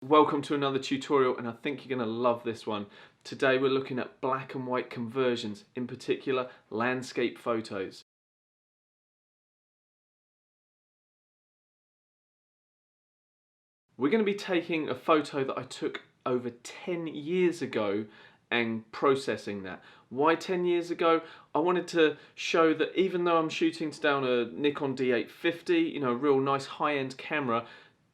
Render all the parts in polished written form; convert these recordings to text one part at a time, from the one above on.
Welcome to another tutorial, and I think you're going to love this one. Today we're looking at black and white conversions, in particular landscape photos. We're going to be taking a photo that I took over 10 years ago and processing that. Why 10 years ago? I wanted to show that even though I'm shooting today on a Nikon D850, a real nice high-end camera,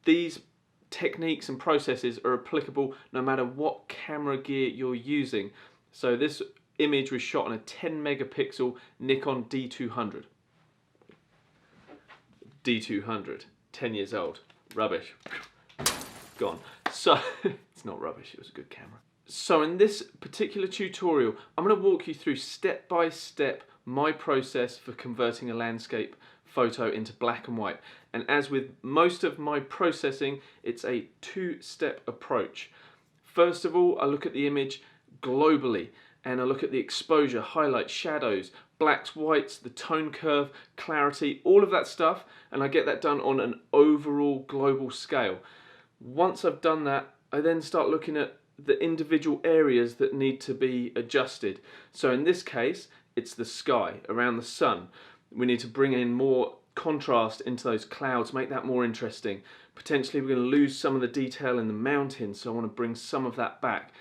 these techniques and processes are applicable no matter what camera gear you're using. So this image was shot on a 10 megapixel Nikon D200. D200, 10 years old. Rubbish. Gone. So, it's not rubbish, it was a good camera. So in this particular tutorial, I'm going to walk you through step by step my process for converting a landscape photo into black and white. And as with most of my processing, it's a two-step approach. First of all, I look at the image globally and I look at the exposure, highlights, shadows, blacks, whites, the tone curve, clarity, all of that stuff, and I get that done on an overall global scale. Once I've done that, I then start looking at the individual areas that need to be adjusted. So in this case, it's the sky around the sun. We need to bring in more contrast into those clouds, make that more interesting. Potentially we're going to lose some of the detail in the mountains, so I want to bring some of that back.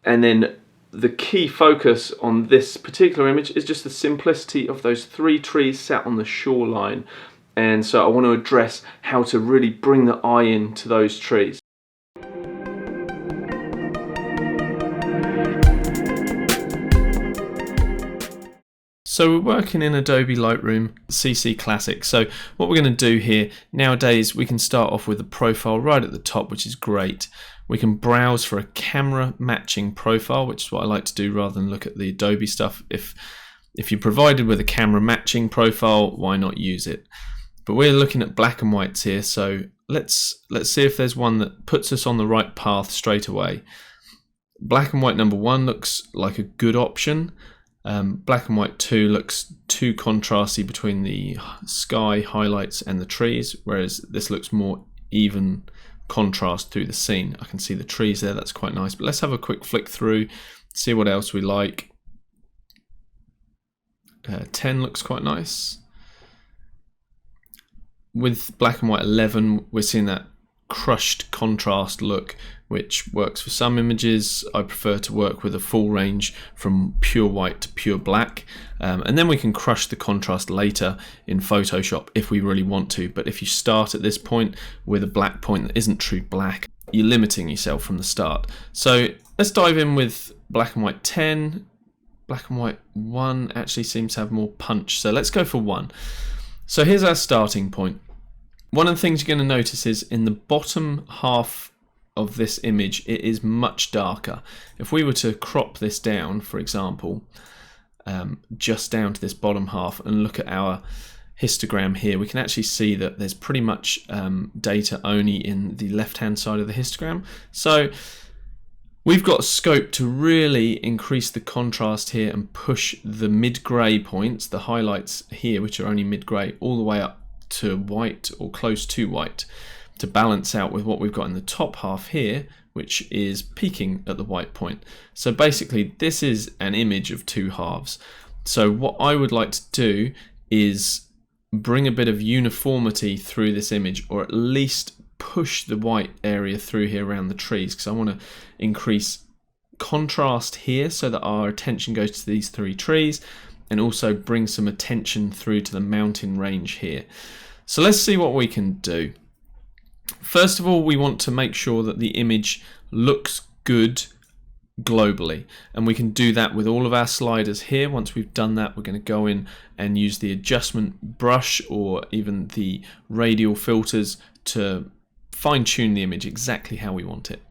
And then the key focus on this particular image is just the simplicity of those three trees sat on the shoreline. And so I want to address how to really bring the eye into those trees. So we're working in Adobe Lightroom CC Classic. So what we're going to do here, nowadays we can start off with a profile right at the top, which is great. We can browse for a camera matching profile, which is what I like to do rather than look at the Adobe stuff. If you're provided with a camera matching profile, why not use it? But we're looking at black and whites here, so let's see if there's one that puts us on the right path straight away. Black and white number 1 looks like a good option. Black and white 2 looks too contrasty between the sky highlights and the trees, whereas this looks more even contrast through the scene. I can see the trees there, that's quite nice. But let's have a quick flick through, see what else we like. 10 looks quite nice. With black and white 11, we're seeing that crushed contrast look, which works for some images. I prefer to work with a full range from pure white to pure black, and then we can crush the contrast later in Photoshop if we really want to. But if you start at this point with a black point that isn't true black, you're limiting yourself from the start. So let's dive in with black and white 10. Black and white 1 actually seems to have more punch, so let's go for 1. So here's our starting point. One of the things you're going to notice is in the bottom half of this image, it is much darker. If we were to crop this down, for example, just down to this bottom half and look at our histogram here, we can actually see that there's pretty much data only in the left-hand side of the histogram. So we've got scope to really increase the contrast here and push the mid-grey points, the highlights here, which are only mid-grey, all the way up to white or close to white, to balance out with what we've got in the top half here, which is peaking at the white point. So basically this is an image of two halves. So what I would like to do is bring a bit of uniformity through this image, or at least push the white area through here around the trees, because I want to increase contrast here so that our attention goes to these three trees, and also bring some attention through to the mountain range here. So let's see what we can do. First of all, we want to make sure that the image looks good globally, and we can do that with all of our sliders here. Once we've done that, we're going to go in and use the adjustment brush or even the radial filters to fine-tune the image exactly how we want it.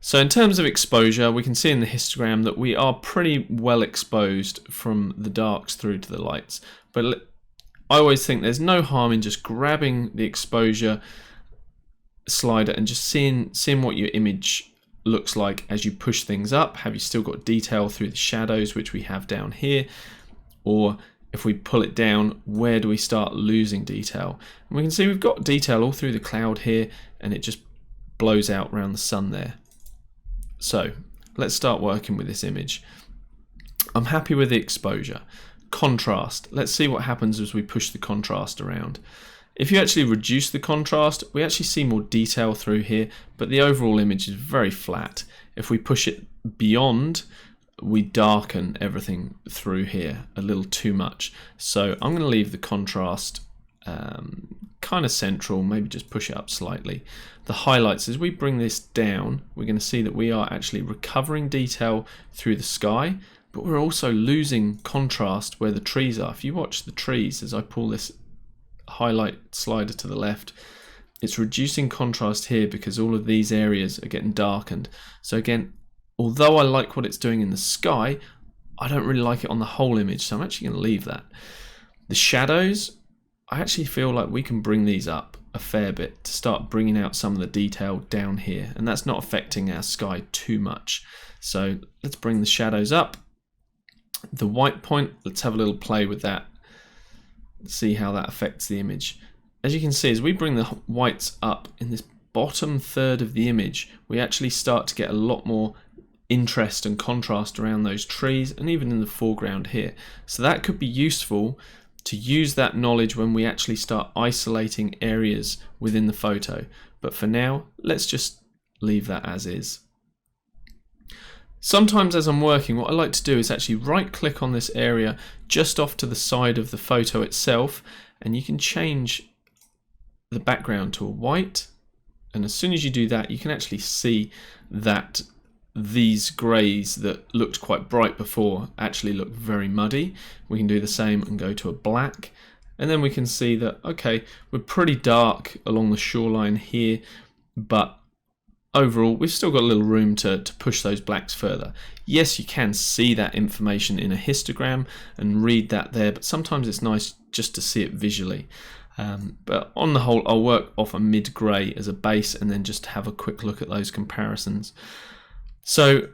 So in terms of exposure, we can see in the histogram that we are pretty well exposed from the darks through to the lights. But I always think there's no harm in just grabbing the exposure slider and just seeing what your image looks like as you push things up. Have you still got detail through the shadows, which we have down here? Or if we pull it down, where do we start losing detail? And we can see we've got detail all through the cloud here, and it just blows out around the sun there. So let's start working with this image. I'm happy with the exposure. Contrast. Let's see what happens as we push the contrast around. If you actually reduce the contrast, we actually see more detail through here, but the overall image is very flat. If we push it beyond, we darken everything through here a little too much. So I'm going to leave the contrast kind of central, maybe just push it up slightly. The highlights, as we bring this down, we're going to see that we are actually recovering detail through the sky, but we're also losing contrast where the trees are. If you watch the trees, as I pull this highlight slider to the left, it's reducing contrast here because all of these areas are getting darkened. So again, although I like what it's doing in the sky, I don't really like it on the whole image, so I'm actually going to leave that. The shadows, I actually feel like we can bring these up a fair bit to start bringing out some of the detail down here, and that's not affecting our sky too much. So let's bring the shadows up. The white point, let's have a little play with that, see how that affects the image. As you can see, as we bring the whites up in this bottom third of the image, we actually start to get a lot more interest and contrast around those trees and even in the foreground here. So that could be useful to use that knowledge when we actually start isolating areas within the photo. But for now, let's just leave that as is. Sometimes as I'm working, what I like to do is actually right click on this area just off to the side of the photo itself, and you can change the background to a white, and as soon as you do that, you can actually see that these greys that looked quite bright before actually look very muddy. We can do the same and go to a black, and then we can see that, okay, we're pretty dark along the shoreline here, but overall we've still got a little room to push those blacks further. Yes, you can see that information in a histogram and read that there, but sometimes it's nice just to see it visually. But on the whole, I'll work off a mid-grey as a base and then just have a quick look at those comparisons. So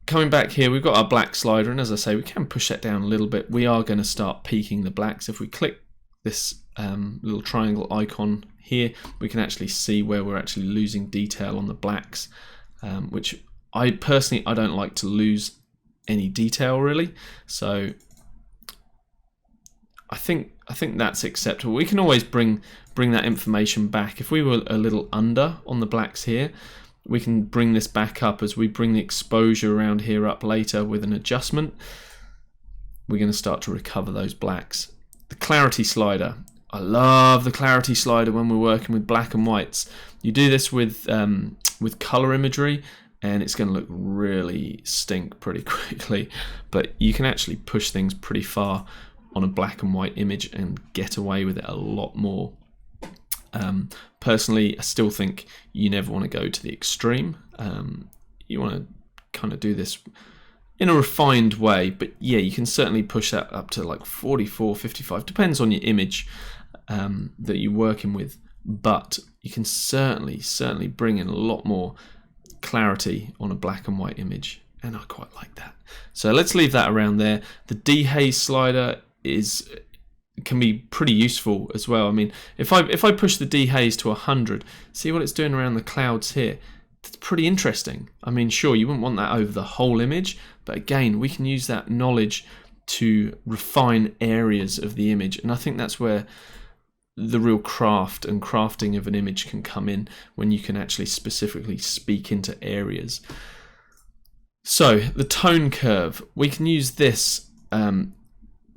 coming back here, we've got our black slider, and as I say, we can push that down a little bit. We are going to start peaking the blacks. If we click this little triangle icon here, we can actually see where we're actually losing detail on the blacks, which I personally, I don't like to lose any detail really. So I think that's acceptable. We can always bring that information back. If we were a little under on the blacks here, we can bring this back up as we bring the exposure around here up later with an adjustment. We're going to start to recover those blacks. The clarity slider. I love the clarity slider when we're working with black and whites. You do this with color imagery and it's going to look really stink pretty quickly, but you can actually push things pretty far on a black and white image and get away with it a lot more. Personally, I still think you never want to go to the extreme. You want to kind of do this in a refined way, but yeah, you can certainly push that up to like 44, 55, depends on your image that you're working with, but you can certainly bring in a lot more clarity on a black and white image, and I quite like that. So let's leave that around there. The dehaze slider can be pretty useful as well. I mean, if I push the dehaze to 100, see what it's doing around the clouds here. It's pretty interesting. I mean, sure, you wouldn't want that over the whole image, but again, we can use that knowledge to refine areas of the image, and I think that's where the real craft and crafting of an image can come in, when you can actually specifically speak into areas. So the tone curve, we can use this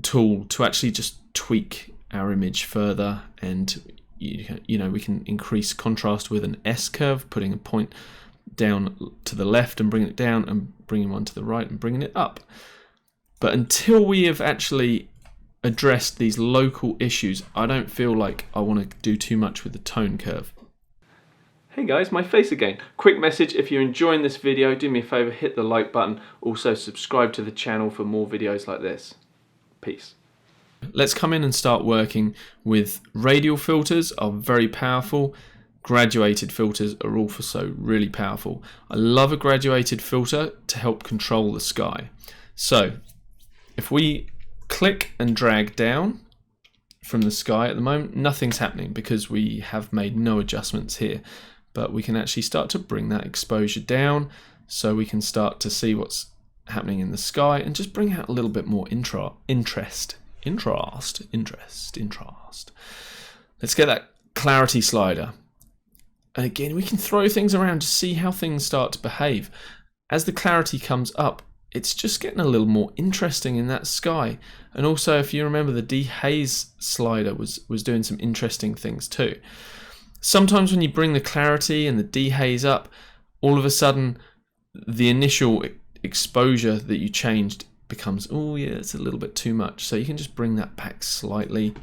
tool to actually just tweak our image further, and you know, we can increase contrast with an S curve, putting a point down to the left and bringing it down, and bringing one to the right and bringing it up. But until we have actually addressed these local issues, I don't feel like I want to do too much with the tone curve. Hey guys, my face again. Quick message, if you're enjoying this video, do me a favour, hit the like button. Also subscribe to the channel for more videos like this. Peace. Let's come in and start working with radial filters. Are very powerful. Graduated filters are also really powerful. I love a graduated filter to help control the sky. So if we click and drag down from the sky, at the moment nothing's happening because we have made no adjustments here. but we can actually start to bring that exposure down so we can start to see what's happening in the sky and just bring out a little bit more interest. Let's get that clarity slider. And again, we can throw things around to see how things start to behave. As the clarity comes up, it's just getting a little more interesting in that sky. And also, if you remember, the dehaze slider was doing some interesting things too. Sometimes when you bring the clarity and the dehaze up, all of a sudden the initial exposure that you changed becomes, oh yeah, it's a little bit too much. So you can just bring that back slightly.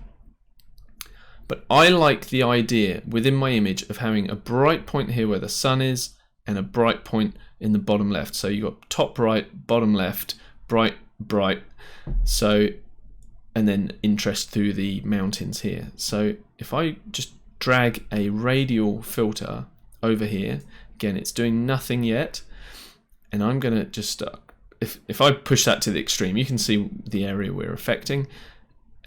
But I like the idea within my image of having a bright point here where the sun is and a bright point in the bottom left. So you've got top right, bottom left, bright, bright. So, and then interest through the mountains here. So if I just drag a radial filter over here, again, it's doing nothing yet. And I'm gonna just, if I push that to the extreme, you can see the area we're affecting,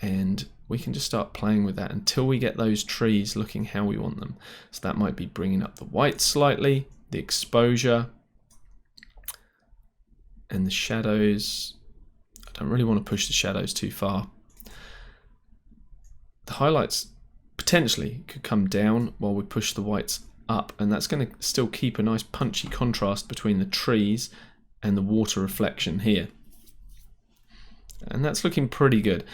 and we can just start playing with that until we get those trees looking how we want them. So that might be bringing up the white slightly, the exposure, and the shadows. I don't really want to push the shadows too far. The highlights potentially could come down while we push the whites up, and that's going to still keep a nice punchy contrast between the trees and the water reflection here. And that's looking pretty good.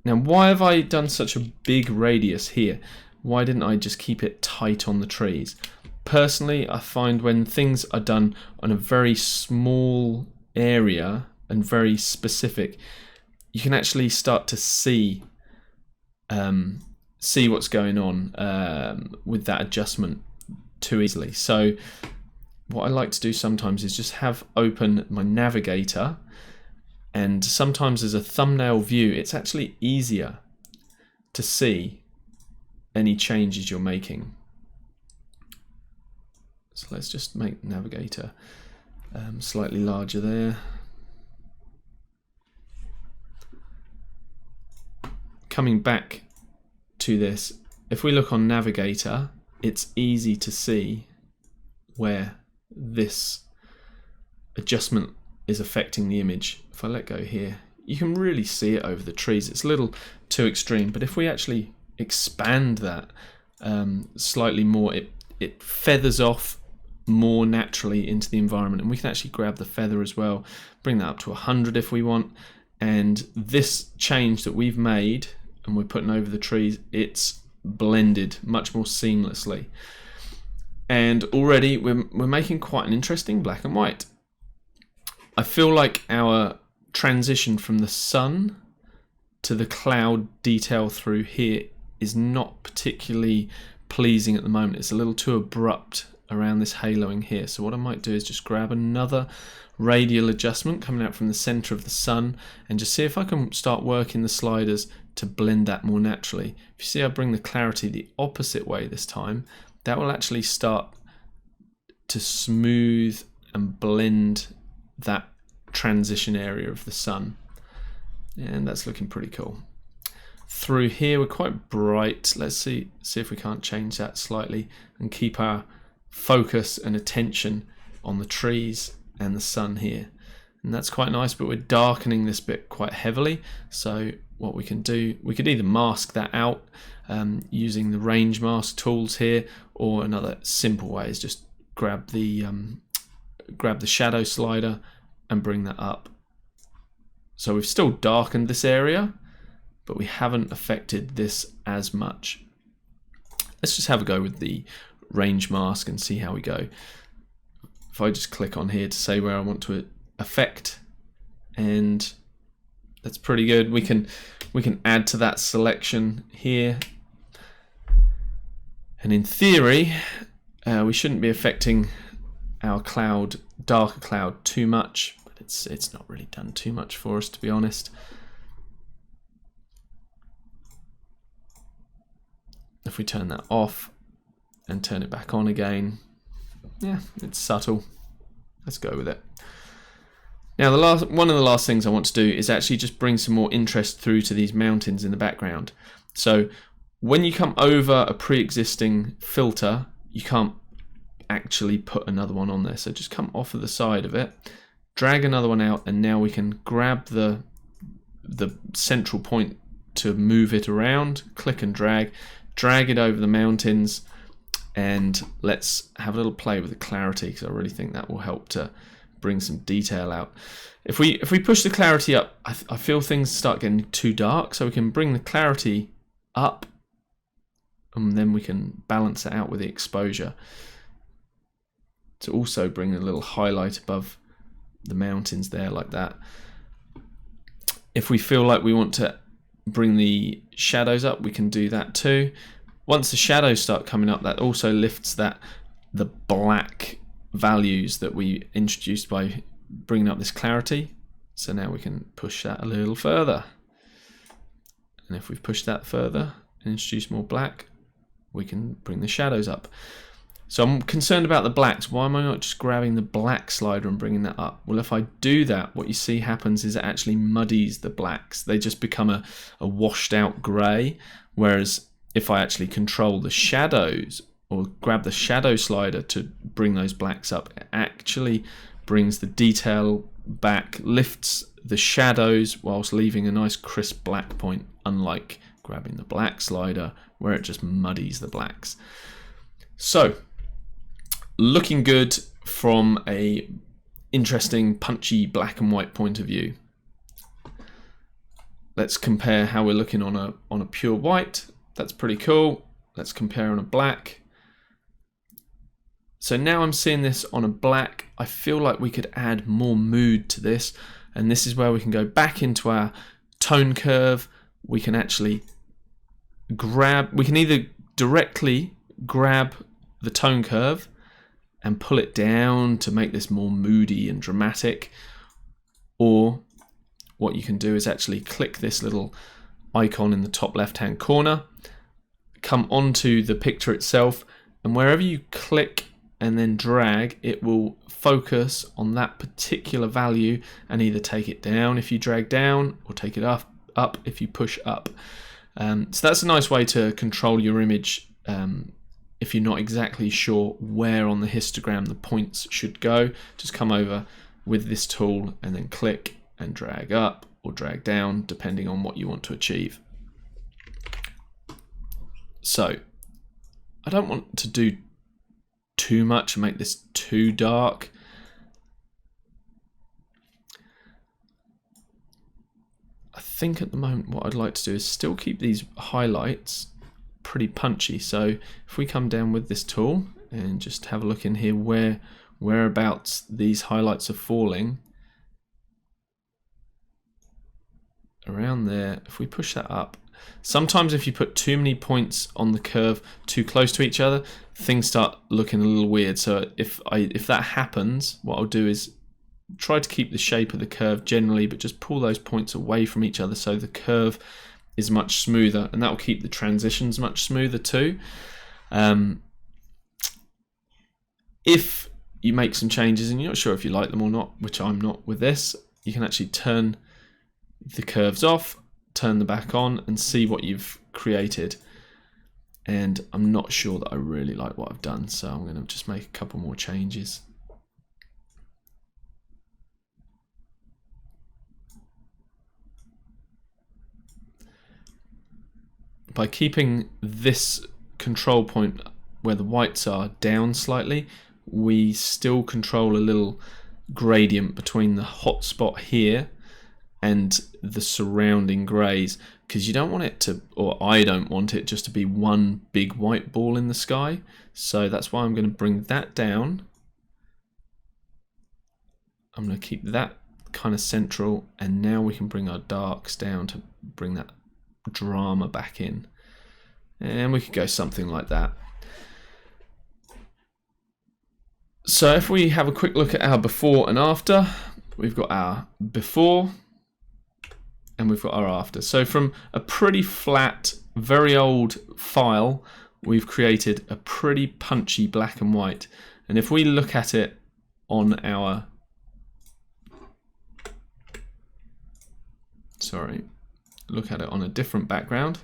Now, why have I done such a big radius here? Why didn't I just keep it tight on the trees? Personally, I find when things are done on a very small area and very specific, you can actually start to see what's going on with that adjustment too easily. So what I like to do sometimes is just have open my navigator, and sometimes as a thumbnail view it's actually easier to see any changes you're making. So let's just make navigator slightly larger there. Coming back to this, if we look on navigator, it's easy to see where this adjustment is affecting the image. If I let go here, you can really see it over the trees. It's a little too extreme, but if we actually expand that slightly more, it feathers off more naturally into the environment, and we can actually grab the feather as well, bring that up to 100 if we want, and this change that we've made and we're putting over the trees, it's blended much more seamlessly, and already we're making quite an interesting black and white. I feel like our transition from the sun to the cloud detail through here is not particularly pleasing at the moment. It's a little too abrupt around this haloing here. So what I might do is just grab another radial adjustment coming out from the center of the sun and just see if I can start working the sliders to blend that more naturally. If you see I bring the clarity the opposite way this time, that will actually start to smooth and blend that transition area of the sun, and that's looking pretty cool. Through here we're quite bright. Let's see if we can't change that slightly and keep our focus and attention on the trees and the sun here, and that's quite nice, but we're darkening this bit quite heavily. So what we can do, we could either mask that out using the range mask tools here, or another simple way is just grab the shadow slider and bring that up. So we've still darkened this area, but we haven't affected this as much. Let's just have a go with the range mask and see how we go. If I just click on here to say where I want to affect, and that's pretty good. We can add to that selection here, and in theory we shouldn't be affecting our darker cloud too much, but it's not really done too much for us, to be honest. If we turn that off and turn it back on again, yeah, it's subtle. Let's go with it. Now one of the last things I want to do is actually just bring some more interest through to these mountains in the background. So when you come over a pre-existing filter, you can't actually put another one on there. So just come off of the side of it, drag another one out, and now we can grab the central point to move it around, click and drag it over the mountains, and let's have a little play with the clarity, because I really think that will help to bring some detail out. If we push the clarity up, I feel things start getting too dark, so we can bring the clarity up, and then we can balance it out with the exposure to also bring a little highlight above the mountains there, like that. If we feel like we want to bring the shadows up, we can do that too. Once the shadows start coming up, that also lifts the black values that we introduced by bringing up this clarity. So now we can push that a little further. And if we've pushed that further and introduce more black, we can bring the shadows up. So I'm concerned about the blacks. Why am I not just grabbing the black slider and bringing that up? Well, if I do that, what you see happens is it actually muddies the blacks. They just become a washed out grey. Whereas if I actually control the shadows or grab the shadow slider to bring those blacks up, it actually brings the detail back, lifts the shadows whilst leaving a nice crisp black point, unlike grabbing the black slider where it just muddies the blacks. So, looking good from a interesting punchy black and white point of view. Let's compare how we're looking on a pure white. That's pretty cool. Let's compare on a black. So now I'm seeing this on a black. I feel like we could add more mood to this, and this is where we can go back into our tone curve. We can actually we can either directly grab the tone curve and pull it down to make this more moody and dramatic, or what you can do is actually click this little icon in the top left hand corner, come onto the picture itself, and wherever you click and then drag, it will focus on that particular value and either take it down if you drag down, or take it up if you push up. So that's a nice way to control your image if you're not exactly sure where on the histogram the points should go. Just come over with this tool and then click and drag up or drag down, depending on what you want to achieve. So I don't want to do too much and make this too dark. I think at the moment what I'd like to do is still keep these highlights pretty punchy. So if we come down with this tool and just have a look in here whereabouts these highlights are falling, around there, if we push that up, sometimes if you put too many points on the curve too close to each other, things start looking a little weird. So if that happens, what I'll do is try to keep the shape of the curve generally, but just pull those points away from each other so the curve is much smoother, and that will keep the transitions much smoother too. If you make some changes and you're not sure if you like them or not, which I'm not with this, you can actually turn the curves off, turn them back on, and see what you've created. And I'm not sure that I really like what I've done, so I'm going to just make a couple more changes. By keeping this control point where the whites are down slightly, we still control a little gradient between the hot spot here and the surrounding greys, because you don't want it to, or I don't want it just to be one big white ball in the sky. So that's why I'm going to bring that down. I'm going to keep that kind of central, and now we can bring our darks down to bring that drama back in, and we could go something like that. So if we have a quick look at our before and after, we've got our before and we've got our after. So from a pretty flat, very old file, we've created a pretty punchy black and white. And if we look at it on our look at it on a different background.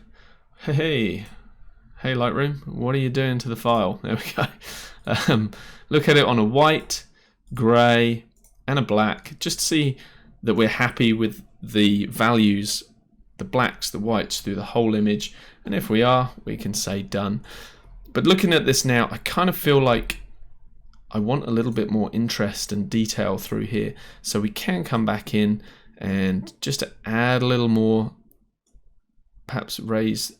Hey Hey Lightroom, what are you doing to the file? There we go. Look at it on a white, grey and a black, just to see that we're happy with the values, the blacks, the whites through the whole image, and if we are, we can say done. But looking at this now, I kind of feel like I want a little bit more interest and detail through here, so we can come back in and just to add a little more, perhaps raise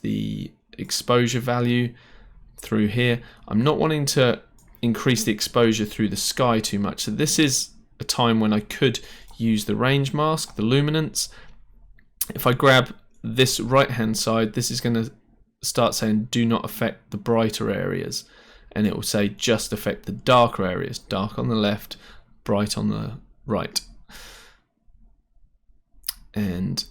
the exposure value through here. I'm not wanting to increase the exposure through the sky too much, so this is a time when I could use the range mask, the luminance. If I grab this right hand side, this is going to start saying do not affect the brighter areas, and it will say just affect the darker areas, dark on the left, bright on the right. And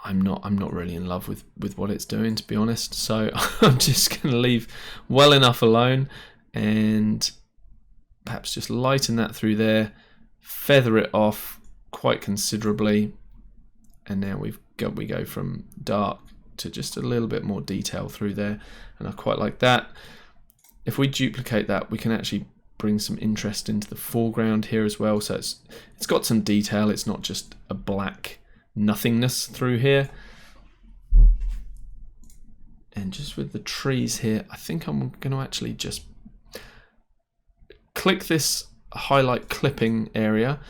I'm not really in love with what it's doing, to be honest, so I'm just going to leave well enough alone and perhaps just lighten that through there, feather it off quite considerably, and now we go from dark to just a little bit more detail through there, and I quite like that. If we duplicate that, we can actually bring some interest into the foreground here as well, so it's got some detail, it's not just a black nothingness through here. And just with the trees here, I think I'm going to actually just click this highlight clipping area,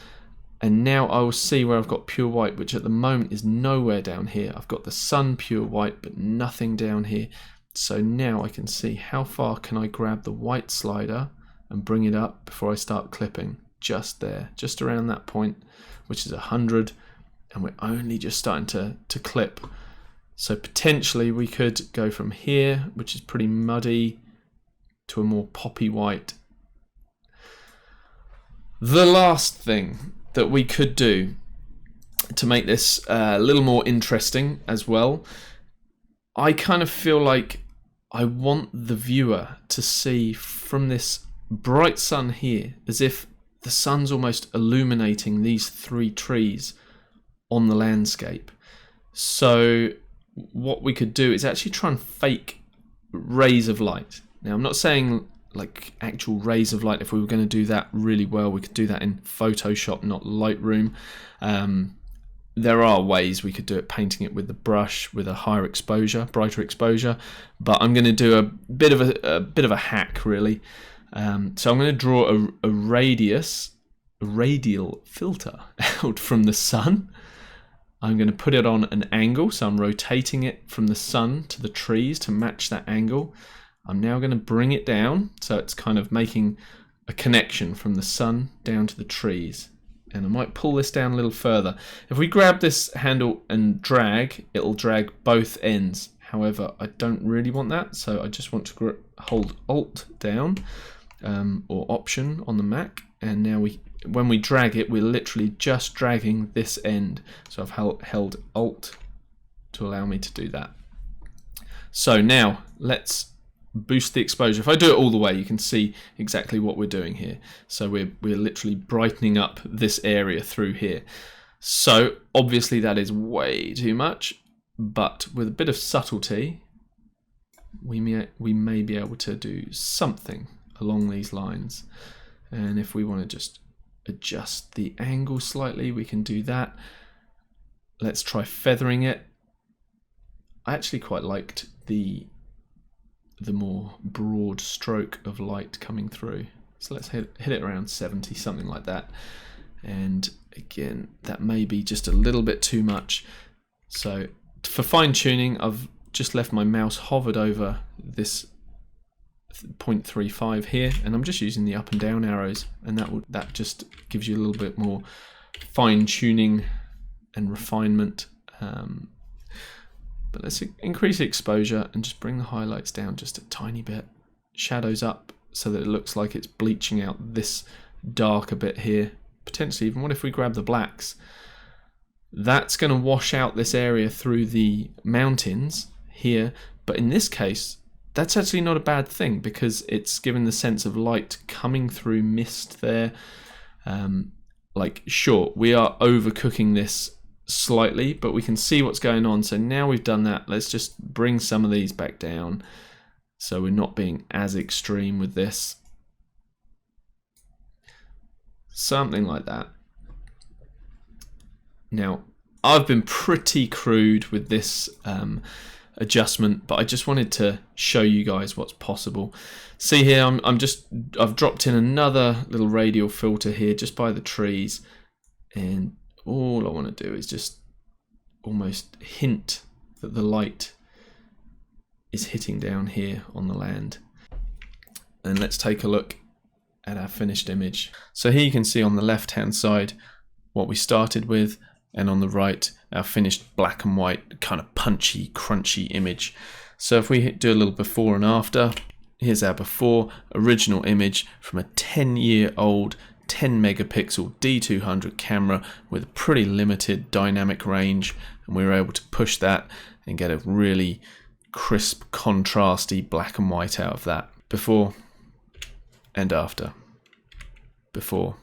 and now I will see where I've got pure white, which at the moment is nowhere down here. I've got the sun pure white but nothing down here. So now I can see how far can I grab the white slider and bring it up before I start clipping. Just there, just around that point, which is 100, and we're only just starting to clip. So potentially we could go from here, which is pretty muddy, to a more poppy white. The last thing that we could do to make this a little more interesting as well, I kind of feel like I want the viewer to see from this bright sun here as if the sun's almost illuminating these three trees on the landscape. So what we could do is actually try and fake rays of light. Now I'm not saying like actual rays of light. If we were going to do that really well, we could do that in Photoshop, not Lightroom. There are ways we could do it, painting it with the brush with a higher exposure, brighter exposure, but I'm going to do a bit of a hack really. So I'm going to draw a radial filter out from the sun. I'm going to put it on an angle, so I'm rotating it from the sun to the trees to match that angle. I'm now going to bring it down, so it's kind of making a connection from the sun down to the trees. And I might pull this down a little further. If we grab this handle and drag, it'll drag both ends. However, I don't really want that, so I just want to hold Alt down or Option on the Mac, and now when we drag it, we're literally just dragging this end. So I've held Alt to allow me to do that. So now let's boost the exposure. If I do it all the way, you can see exactly what we're doing here. So we're literally brightening up this area through here. So obviously that is way too much, but with a bit of subtlety, we may be able to do something along these lines. And if we want to just adjust the angle slightly, we can do that. Let's try feathering it. I actually quite liked the more broad stroke of light coming through. So let's hit it around 70, something like that. And again, that may be just a little bit too much. So for fine tuning, I've just left my mouse hovered over this 0.35 here, and I'm just using the up and down arrows, and that just gives you a little bit more fine tuning and refinement. But let's increase the exposure and just bring the highlights down just a tiny bit. Shadows up so that it looks like it's bleaching out this darker bit here. Potentially even, what if we grab the blacks? That's going to wash out this area through the mountains here. But in this case, that's actually not a bad thing because it's given the sense of light coming through mist there. Like, sure, we are overcooking this slightly, but we can see what's going on. So now we've done that, let's just bring some of these back down so we're not being as extreme with this. Something like that. Now, I've been pretty crude with this adjustment, but I just wanted to show you guys what's possible. See here, I've dropped in another little radial filter here just by the trees, and all I want to do is just almost hint that the light is hitting down here on the land. And let's take a look at our finished image. So here you can see on the left hand side what we started with, and on the right our finished black and white kind of punchy, crunchy image. So if we do a little before and after, here's our before original image from a 10-year-old 10 megapixel D200 camera with a pretty limited dynamic range, and we were able to push that and get a really crisp, contrasty black and white out of that. Before and after. Before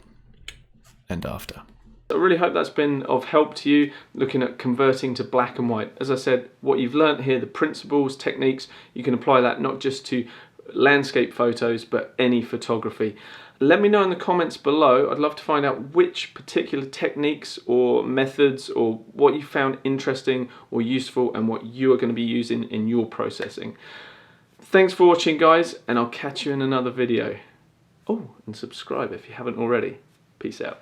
and after. I really hope that's been of help to you looking at converting to black and white. As I said, what you've learned here, the principles, techniques, you can apply that not just to landscape photos but any photography. Let me know in the comments below. I'd love to find out which particular techniques or methods or what you found interesting or useful and what you are going to be using in your processing. Thanks for watching, guys, and I'll catch you in another video. Oh, and subscribe if you haven't already. Peace out.